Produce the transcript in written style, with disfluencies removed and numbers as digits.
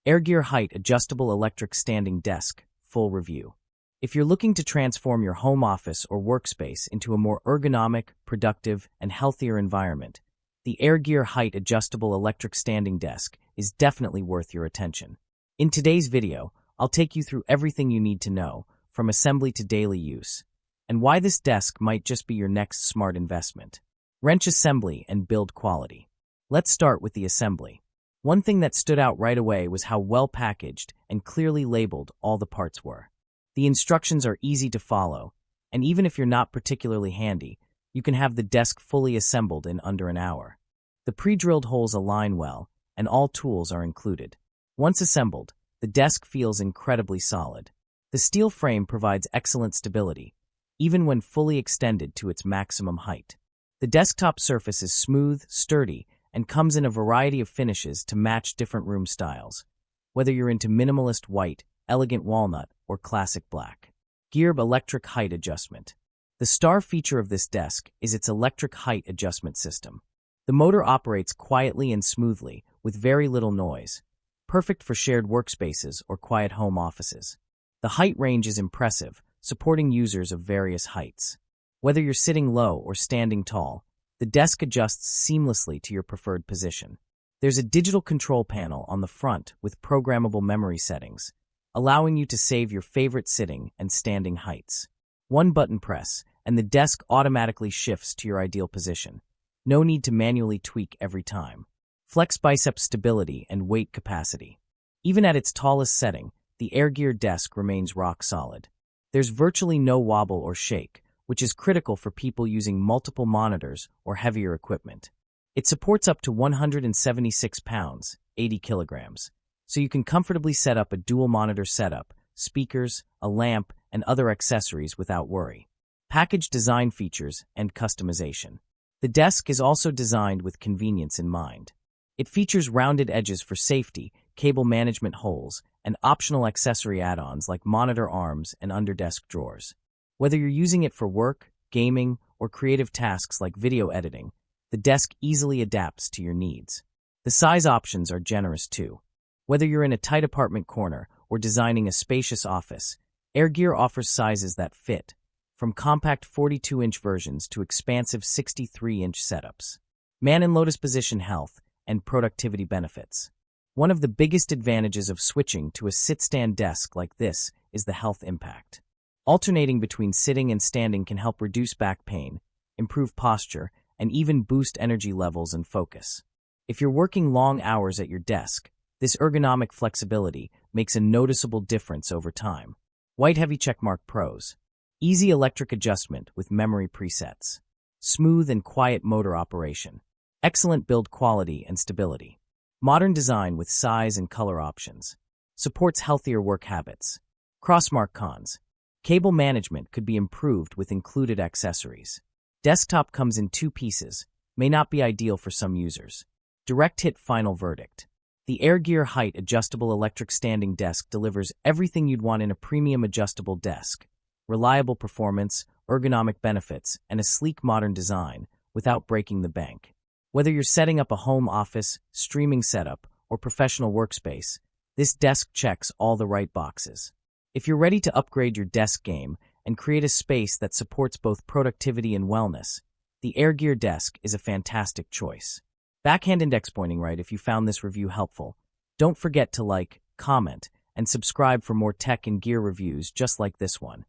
ErGear Height Adjustable Electric Standing Desk, full review. If you're looking to transform your home office or workspace into a more ergonomic, productive, and healthier environment, the ErGear Height Adjustable Electric Standing Desk is definitely worth your attention. In today's video, I'll take you through everything you need to know, from assembly to daily use, and why this desk might just be your next smart investment. Wrench assembly and build quality. Let's start with the assembly. One thing that stood out right away was how well packaged and clearly labeled all the parts were. The instructions are easy to follow, and even if you're not particularly handy, you can have the desk fully assembled in under an hour. The pre-drilled holes align well, and all tools are included. Once assembled, the desk feels incredibly solid. The steel frame provides excellent stability, even when fully extended to its maximum height. The desktop surface is smooth, sturdy, and comes in a variety of finishes to match different room styles, whether you're into minimalist white, elegant walnut, or classic black. ErGear Electric Height Adjustment. The star feature of this desk is its electric height adjustment system. The motor operates quietly and smoothly, with very little noise, perfect for shared workspaces or quiet home offices. The height range is impressive, supporting users of various heights. Whether you're sitting low or standing tall, the desk adjusts seamlessly to your preferred position. There's a digital control panel on the front with programmable memory settings, allowing you to save your favorite sitting and standing heights. One button press, and the desk automatically shifts to your ideal position. No need to manually tweak every time. Flex bicep stability and weight capacity. Even at its tallest setting, the ErGear desk remains rock solid. There's virtually no wobble or shake, which is critical for people using multiple monitors or heavier equipment. It supports up to 176 pounds, 80 kilograms, so you can comfortably set up a dual monitor setup, speakers, a lamp, and other accessories without worry. Package design features and customization. The desk is also designed with convenience in mind. It features rounded edges for safety, cable management holes, and optional accessory add-ons like monitor arms and under-desk drawers. Whether you're using it for work, gaming, or creative tasks like video editing, the desk easily adapts to your needs. The size options are generous too. Whether you're in a tight apartment corner or designing a spacious office, ErGear offers sizes that fit, from compact 42-inch versions to expansive 63-inch setups. Man in lotus position health and productivity benefits. One of the biggest advantages of switching to a sit-stand desk like this is the health impact. Alternating between sitting and standing can help reduce back pain, improve posture, and even boost energy levels and focus. If you're working long hours at your desk, this ergonomic flexibility makes a noticeable difference over time. White Heavy Checkmark Pros. Easy electric adjustment with memory presets. Smooth and quiet motor operation. Excellent build quality and stability. Modern design with size and color options. Supports healthier work habits. Crossmark cons. Cable management could be improved with included accessories. Desktop comes in 2 pieces, may not be ideal for some users. Direct hit final verdict. The ErGear Height Adjustable Electric Standing Desk delivers everything you'd want in a premium adjustable desk. Reliable performance, ergonomic benefits, and a sleek modern design without breaking the bank. Whether you're setting up a home office, streaming setup, or professional workspace, this desk checks all the right boxes. If you're ready to upgrade your desk game and create a space that supports both productivity and wellness, the ErGear desk is a fantastic choice. Backhand index pointing right if you found this review helpful. Don't forget to like, comment, and subscribe for more tech and gear reviews just like this one.